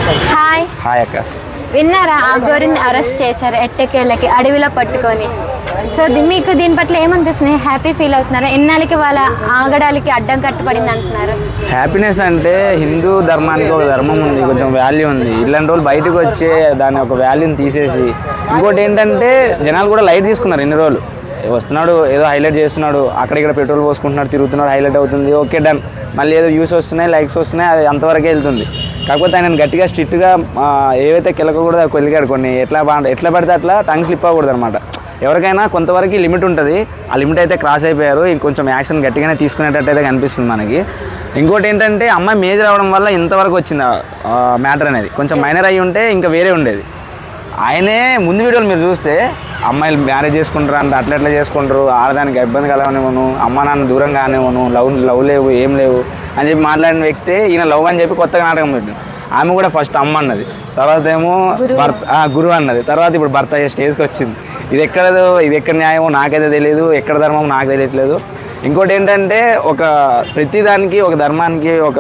Hi hi అక్క. విన్నారా అఘోరిని arrest చేశారు ఎట్టకేళ్ళకి అడవిలో పట్టుకొని. సో మీకు దీని పట్ల ఏమనిపిస్తుంది? హ్యాపీ ఫీల్ అవుతున్నారా? ఎన్నాళ్ళకి వాళ్ళ ఆగడాలకి అడ్డం కట్టుబడింది అంటున్నారు. హ్యాపీనెస్ అంటే హిందూ ధర్మానికి ఒక ధర్మం ఉంది, కొంచెం వాల్యూ ఉంది. ఇలాంటి రోజులు బయటకు వచ్చే దాని ఒక వాల్యూని తీసేసి ఇంకోటి ఏంటంటే జనాలు కూడా లైట్ తీసుకున్నారు. ఇన్ని రోజులు వస్తున్నాడు, ఏదో హైలైట్ చేస్తున్నాడు, అక్కడిక్కడ పెట్రోల్ పోసుకుంటున్నాడు, తిరుగుతున్నాడు, హైలైట్ అవుతుంది, ఓకే డన్. మళ్ళీ ఏదో వ్యూస్ వస్తున్నాయి, లైక్స్ వస్తున్నాయి, అది అంతవరకే వెళ్తుంది. కాకపోతే ఆయన గట్టిగా స్ట్రిక్ట్గా ఏవైతే కెలకూడదో కొలిగాడు కొన్ని. ఎట్లా పడితే అట్లా టంగ్ స్లిప్ అవ్వకూడదు అనమాట. ఎవరికైనా కొంతవరకు లిమిట్ ఉంటుంది, ఆ లిమిట్ అయితే క్రాస్ అయిపోయారు. ఇంకొంచెం యాక్షన్ గట్టిగానే తీసుకునేటట్టు అయితే కనిపిస్తుంది మనకి. ఇంకోటి ఏంటంటే అమ్మాయి మేజర్ అవడం వల్ల ఇంతవరకు వచ్చింది మ్యాటర్ అనేది. కొంచెం మైనర్ అయ్యి ఉంటే ఇంకా వేరే ఉండేది. ఆయనే ముందు వీడియోలు మీరు చూస్తే అమ్మాయిలు మ్యారేజ్ చేసుకుంటారు అంటే అట్లా చేసుకుంటారు, ఆడదానికి ఇబ్బంది కలవనివ్వను, అమ్మ నాన్న దూరం కానివ్వను, లవ్ లేవు ఏం లేవు అని చెప్పి మాట్లాడిన వ్యక్తి ఈయన లవ్ అని చెప్పి కొత్తగా నాటకం పెట్టింది. ఆమె కూడా ఫస్ట్ అమ్మ అన్నది, తర్వాత ఏమో గురువు అన్నది, తర్వాత ఇప్పుడు భర్త అయ్యే స్టేజ్కి వచ్చింది. ఇది ఎక్కడ న్యాయమో నాకైతే తెలియదు, ఎక్కడ ధర్మమో నాకు తెలియట్లేదు. ఇంకోటి ఏంటంటే ప్రతిదానికి ఒక ధర్మానికి ఒక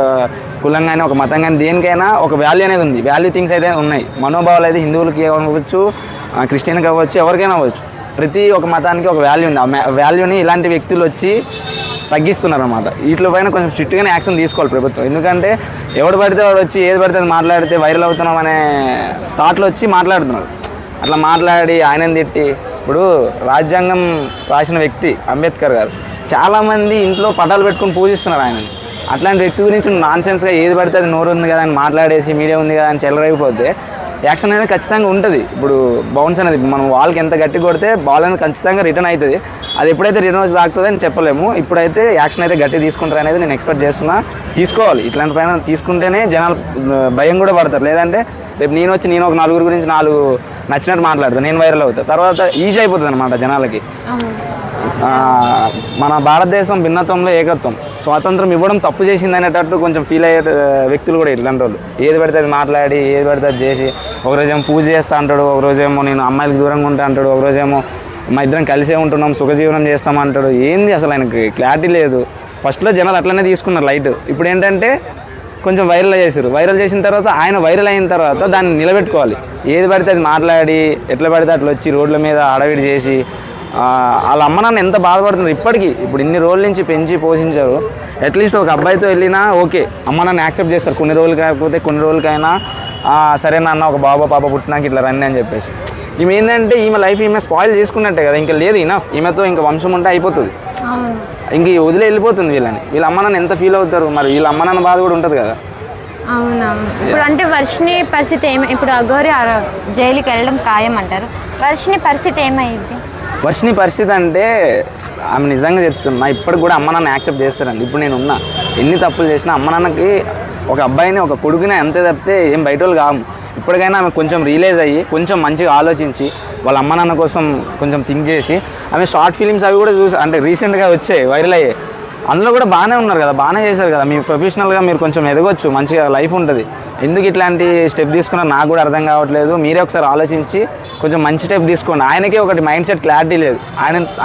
కులం కానీ ఒక మతం కానీ దేనికైనా ఒక వాల్యూ అనేది ఉంది. వాల్యూ థింగ్స్ అయితే ఉన్నాయి. మనోభావాలు అయితే హిందువులకి అవ్వచ్చు, క్రిస్టియన్కి అవ్వచ్చు, ఎవరికైనా అవ్వచ్చు. ప్రతి ఒక మతానికి ఒక వాల్యూ ఉంది. ఆ వాల్యూని ఇలాంటి వ్యక్తులు వచ్చి తగ్గిస్తున్నారు అన్నమాట. వీటి పైన కొంచెం స్ట్రిక్ట్గానే యాక్షన్ తీసుకోవాలి ప్రభుత్వం. ఎందుకంటే ఎవడు పడితే వాడు వచ్చి ఏది పడితే అది మాట్లాడితే వైరల్ అవుతున్నాం అనే థాట్లో వచ్చి మాట్లాడుతున్నారు. అట్లా మాట్లాడి ఆయనని తిట్టి, ఇప్పుడు రాజ్యాంగం రాసిన వ్యక్తి అంబేద్కర్ గారు చాలామంది ఇంట్లో పటాలు పెట్టుకుని పూజిస్తున్నారు ఆయనని. అట్లాంటి వ్యక్తి గురించి నాన్సెన్స్గా ఏది పడితే అది నోరు ఉంది కదా అని మాట్లాడేసి మీడియా ఉంది కదా అని చెల్లరైపోతే యాక్షన్ అనేది ఖచ్చితంగా ఉంటుంది. ఇప్పుడు బౌన్స్ అనేది మనం వాళ్ళకి ఎంత గట్టి కొడితే బాల్ అనేది ఖచ్చితంగా రిటర్న్ అవుతుంది. అది ఎప్పుడైతే రిటర్న్ వచ్చి తాకుతుంది అని చెప్పలేము. ఇప్పుడైతే యాక్షన్ అయితే గట్టి తీసుకుంటారు అనేది నేను ఎక్స్పెక్ట్ చేస్తున్నా. తీసుకోవాలి, ఇట్లాంటి పైన తీసుకుంటేనే జనాలు భయం కూడా పడతారు. లేదంటే రేపు నేను ఒక నలుగురు గురించి నచ్చినట్టు మాట్లాడతాను, నేను వైరల్ అవుతాను, తర్వాత ఈజీ అయిపోతుంది అనమాట జనాలకి. మన భారతదేశం భిన్నత్వంలో ఏకత్వం, స్వాతంత్రం ఇవ్వడం తప్పు చేసింది అనేటట్టు కొంచెం ఫీల్ అయ్యే వ్యక్తులు కూడా ఇట్లాంటి వాళ్ళు. ఏది పడితే అది మాట్లాడి, ఏది పడితే అది చేసి, ఒకరోజేమో పూజ చేస్తా అంటాడు, ఒకరోజేమో నేను అమ్మాయిలకు దూరంగా ఉంటా అంటాడు, ఒకరోజేమో మా ఇద్దరం కలిసే ఉంటున్నాం, సుఖజీవనం చేస్తామంటాడు. ఏంది అసలు ఆయనకి క్లారిటీ లేదు. ఫస్ట్లో జనాలు అట్లనే తీసుకున్నారు లైట్. ఇప్పుడు ఏంటంటే కొంచెం వైరల్ చేశారు. వైరల్ చేసిన తర్వాత ఆయన వైరల్ అయిన తర్వాత దాన్ని నిలబెట్టుకోవాలి. ఏది పడితే అది మాట్లాడి ఎట్లా పడితే అట్లా వచ్చి రోడ్ల మీద అడవిడి చేసి వాళ్ళ అమ్మ నాన్న ఎంత బాధపడుతున్నారు ఇప్పటికీ. ఇప్పుడు ఇన్ని రోజుల నుంచి పెంచి పోషించారు. అట్లీస్ట్ ఒక అబ్బాయితో వెళ్ళినా ఓకే, అమ్మ నాన్న యాక్సెప్ట్ చేస్తారు. కొన్ని రోజులు కాకపోతే కొన్ని రోజులకైనా సరే నాన్న ఒక బాబా పాప పుట్టినాక ఇట్లా రండి అని చెప్పేసి. ఈమె ఏంటంటే ఈమె లైఫ్ ఈమె స్పాయిల్ చేసుకున్నట్టే కదా, ఇంకా లేదు ఇనఫ్. ఈమెతో ఇంకా వంశం ఉంటే అయిపోతుంది, ఇంక వదిలే వెళ్ళిపోతుంది వీళ్ళని. వీళ్ళ అమ్మ నాన్న ఎంత ఫీల్ అవుతారు మరి, వీళ్ళ అమ్మ నాన్న బాధ కూడా ఉంటుంది కదా. అవునవును. ఇప్పుడు అంటే వర్షిని పరిస్థితి ఇప్పుడు అఘోరి జైలుకి వెళ్ళడం ఖాయం అంటారు. వర్షిని పరిస్థితి ఏమైంది? వర్షిని పరిస్థితి అంటే ఆమె నిజంగా చెప్తున్నా, ఇప్పటికి కూడా అమ్మ నాన్న యాక్సెప్ట్ చేస్తారండి. ఇప్పుడు నేను ఉన్నా, ఎన్ని తప్పులు చేసినా అమ్మ నాన్నకి ఒక అబ్బాయిని ఒక కొడుకుని అంతే తప్పితే ఏం బయట వాళ్ళు కాము. ఇప్పటికైనా ఆమె కొంచెం రియలైజ్ అయ్యి కొంచెం మంచిగా ఆలోచించి వాళ్ళ అమ్మ నాన్న కోసం కొంచెం థింక్ చేసి, ఆమె షార్ట్ ఫిలిమ్స్ అవి కూడా అంటే రీసెంట్గా వచ్చాయి, వైరల్ అయ్యాయి. అందులో కూడా బాగానే ఉన్నారు కదా, బాగానే చేశారు కదా. మీ ప్రొఫెషనల్గా మీరు కొంచెం ఎదగొచ్చు, మంచిగా లైఫ్ ఉంటుంది. ఎందుకు ఇట్లాంటి స్టెప్ తీసుకున్నా నాకు కూడా అర్థం కావట్లేదు. మీరే ఒకసారి ఆలోచించి కొంచెం మంచి స్టెప్ తీసుకోండి. ఆయనకే ఒకటి మైండ్ సెట్ క్లారిటీ లేదు.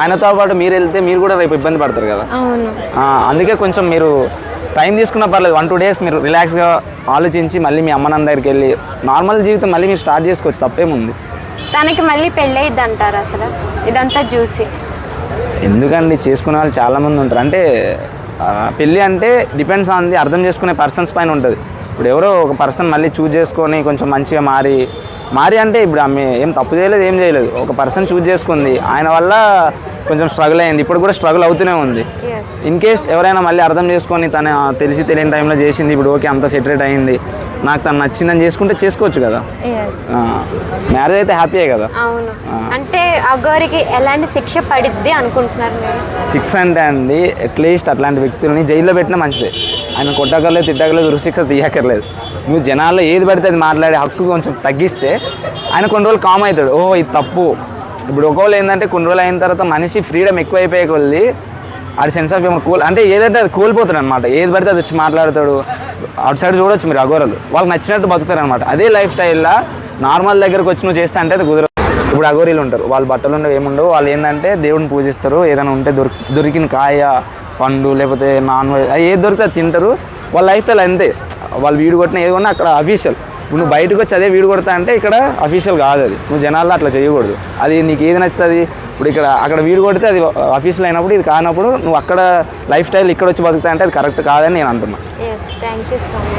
ఆయనతో పాటు మీరు వెళ్తే మీరు కూడా రేపు ఇబ్బంది పడతారు కదా. అందుకే కొంచెం మీరు టైం తీసుకున్నా పర్లేదు, 1-2 days మీరు రిలాక్స్గా ఆలోచించి మళ్ళీ మీ అమ్మ నాన్న దగ్గరికి వెళ్ళి నార్మల్ జీవితం మళ్ళీ మీరు స్టార్ట్ చేసుకోవచ్చు, తప్పేముంది. తనకి మళ్ళీ పెళ్ళి అయ్యిద్ది అంటారు అసలు ఇదంతా చూసి? ఎందుకండి, చేసుకునే వాళ్ళు చాలామంది ఉంటారు. అంటే పెళ్ళి అంటే డిపెండ్స్ ఆన్ ది అర్థం చేసుకునే పర్సన్స్ పైన ఉంటుంది. ఇప్పుడు ఎవరో ఒక పర్సన్ మళ్ళీ చూజ్ చేసుకొని కొంచెం మంచిగా మారి అంటే ఇప్పుడు ఆమె ఏం తప్పు చేయలేదు, ఏం చేయలేదు. ఒక పర్సన్ చూజ్ చేసుకుంది, ఆయన వల్ల కొంచెం స్ట్రగుల్ అయింది, ఇప్పుడు కూడా స్ట్రగుల్ అవుతూనే ఉంది. ఇన్ కేస్ ఎవరైనా మళ్ళీ అర్థం చేసుకొని తను తెలిసి తెలియని టైంలో చేసింది, ఇప్పుడు ఓకే అంత సెటరేట్ అయింది, నాకు తను నచ్చిందని చేసుకుంటే చేసుకోవచ్చు కదా. మ్యారేజ్ అయితే హ్యాపీయే కదా. అవును. అంటే అఘోరికి ఎలాంటి శిక్ష పడిద్ది అనుకుంటున్నారు మీరు? శిక్ష అంటే అండి, అట్లీస్ట్ అట్లాంటి వ్యక్తులని జైల్లో పెట్టినా మంచిదే. ఆయన కొట్టకర్లేదు, తిట్టకర్లేదు, ఉరిశిక్ష తీయక్కర్లేదు. నువ్వు జనాల్లో ఏది పడితే అది మాట్లాడే హక్కు కొంచెం తగ్గిస్తే ఆయన కొన్ని రోజులు కామ్ అవుతాడు. ఓ ఇది తప్పు. ఇప్పుడు ఒకవేళ ఏంటంటే కొన్ని రోజులు అయిన తర్వాత మనిషి ఫ్రీడమ్ ఎక్కువ అయిపోయే కొద్ది అది సెన్స్ ఆఫ్ హ్యూమర్ అంటే ఏదంటే అది కోల్పోతాడు అనమాట. ఏది పడితే అది వచ్చి మాట్లాడతాడు. అవుట్ సైడ్ చూడొచ్చు మీరు అఘోరలు, వాళ్ళకి నచ్చినట్టు బతుకుతారు అనమాట. అదే లైఫ్ స్టైల్లో నార్మల్ దగ్గరకు వచ్చి నువ్వు చేస్తే అంటే అది కుదరదు. ఇప్పుడు అఘోరీలు ఉంటారు, వాళ్ళ బట్టలు ఉండవు, ఏముండవు. వాళ్ళు ఏంటంటే దేవుడిని పూజిస్తారు. ఏదైనా ఉంటే దొరికిన కాయ, పండు, లేకపోతే నాన్ వెజ్ ఏది దొరికితే అది తింటారు. వాళ్ళ లైఫ్ స్టైల్ అంతే. వాళ్ళు వీడు కొట్టిన ఏది కొన్నా అక్కడ అఫీషియల్. ఇప్పుడు నువ్వు బయటకు వచ్చి అదే వీడు కొడతా అంటే ఇక్కడ అఫీషియల్ కాదు, అది నువ్వు జనాల్లో అట్లా చేయకూడదు. అది నీకు ఏది నచ్చుతుంది, ఇప్పుడు ఇక్కడ అక్కడ వీడు కొడితే అది అఫీషియల్ అయినప్పుడు ఇది కానప్పుడు నువ్వు అక్కడ లైఫ్ స్టైల్ ఇక్కడ వచ్చి బతుకుతా అంటే అది కరెక్ట్ కాదని నేను అంటున్నాను. Thank you so much.